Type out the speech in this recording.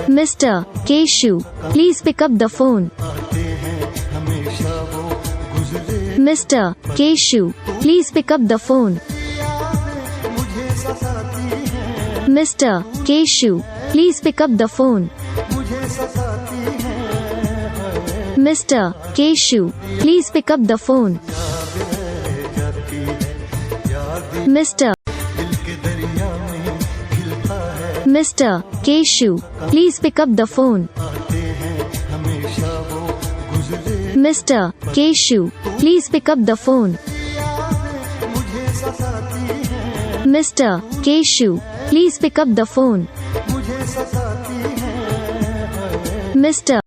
Mr. Keshu, please pick up the phone. Mr. Keshu, please pick up the phone. Mr. Keshu, please pick up the phone. Mr. Keshu, please pick up the phone. Mr. Mr. Keshu, please pick up the phone. Mr. Keshu, please pick up the phone. Mr. Keshu, please pick up the phone. Mr.